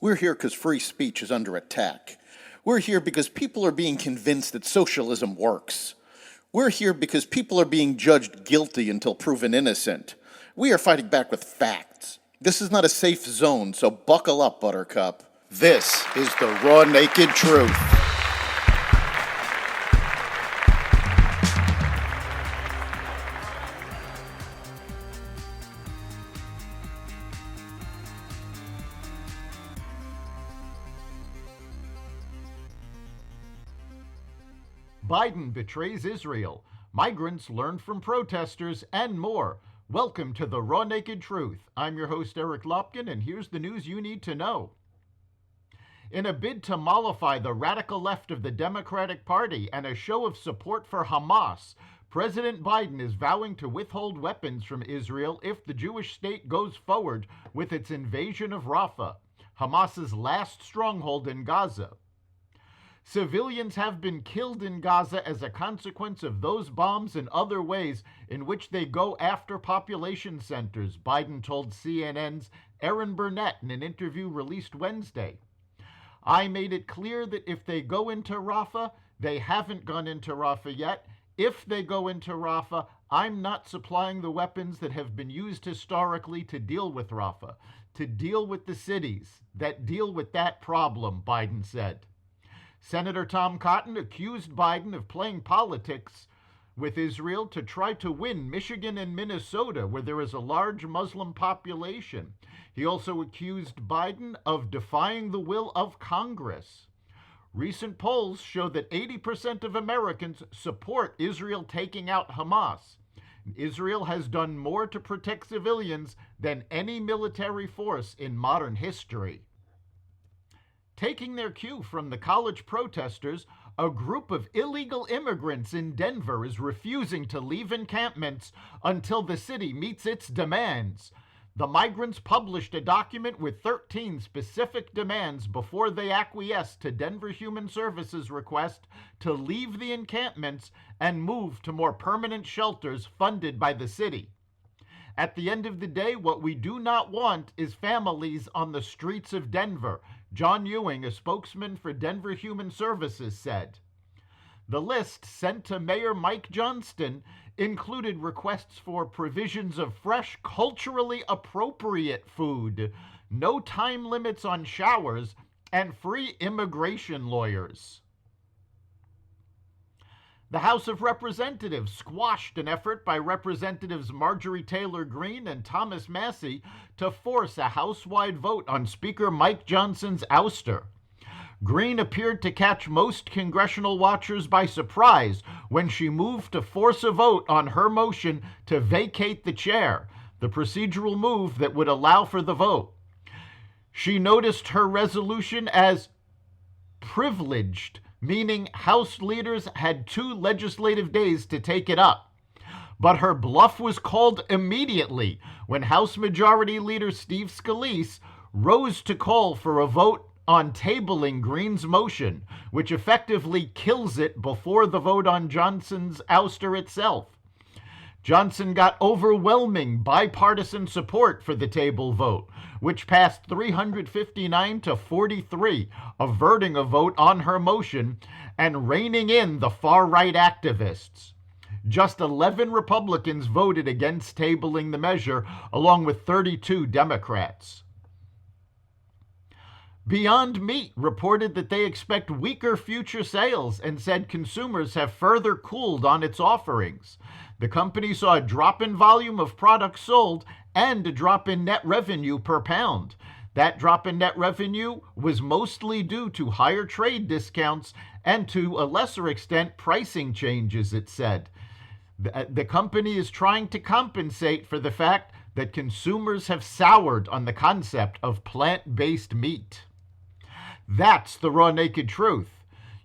We're here because free speech is under attack. We're here because people are being convinced that socialism works. We're here because people are being judged guilty until proven innocent. We are fighting back with facts. This is not a safe zone, so buckle up, Buttercup. This is the raw, naked truth. Biden betrays Israel. Migrants learn from protesters, and more. Welcome to the Raw Naked Truth. I'm your host, Eric Lopkin, and here's the news you need to know. In a bid to mollify the radical left of the Democratic Party and a show of support for Hamas, President Biden is vowing to withhold weapons from Israel if the Jewish state goes forward with its invasion of Rafah, Hamas's last stronghold in Gaza. Civilians have been killed in Gaza as a consequence of those bombs and other ways in which they go after population centers, Biden told CNN's Erin Burnett in an interview released Wednesday. I made it clear that if they go into Rafah, they haven't gone into Rafah yet. If they go into Rafah, I'm not supplying the weapons that have been used historically to deal with Rafah, to deal with the cities that deal with that problem, Biden said. Senator Tom Cotton accused Biden of playing politics with Israel to try to win Michigan and Minnesota, where there is a large Muslim population. He also accused Biden of defying the will of Congress. Recent polls show that 80% of Americans support Israel taking out Hamas. Israel has done more to protect civilians than any military force in modern history. Taking their cue from the college protesters, a group of illegal immigrants in Denver is refusing to leave encampments until the city meets its demands. The migrants published a document with 13 specific demands before they acquiesced to Denver Human Services' request to leave the encampments and move to more permanent shelters funded by the city. At the end of the day, what we do not want is families on the streets of Denver, John Ewing, a spokesman for Denver Human Services, said. The list sent to Mayor Mike Johnston included requests for provisions of fresh, culturally appropriate food, no time limits on showers, and free immigration lawyers. The House of Representatives squashed an effort by Representatives Marjorie Taylor Greene and Thomas Massie to force a House-wide vote on Speaker Mike Johnson's ouster. Greene appeared to catch most congressional watchers by surprise when she moved to force a vote on her motion to vacate the chair, the procedural move that would allow for the vote. She noticed her resolution as privileged, meaning House leaders had 2 legislative days to take it up. But her bluff was called immediately when House Majority Leader Steve Scalise rose to call for a vote on tabling Greene's motion, which effectively kills it before the vote on Johnson's ouster itself. Johnson got overwhelming bipartisan support for the table vote, which passed 359 to 43, averting a vote on her motion and reining in the far-right activists. Just 11 Republicans voted against tabling the measure, along with 32 Democrats. Beyond Meat reported that they expect weaker future sales and said consumers have further cooled on its offerings. The company saw a drop in volume of products sold and a drop in net revenue per pound. That drop in net revenue was mostly due to higher trade discounts and, to a lesser extent, pricing changes, it said. The company is trying to compensate for the fact that consumers have soured on the concept of plant-based meat. That's the Raw Naked Truth.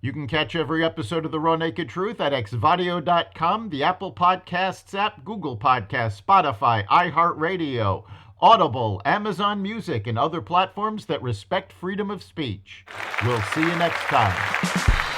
You can catch every episode of The Raw Naked Truth at xvadio.com, the Apple Podcasts app, Google Podcasts, Spotify, iHeartRadio, Audible, Amazon Music, and other platforms that respect freedom of speech. We'll see you next time.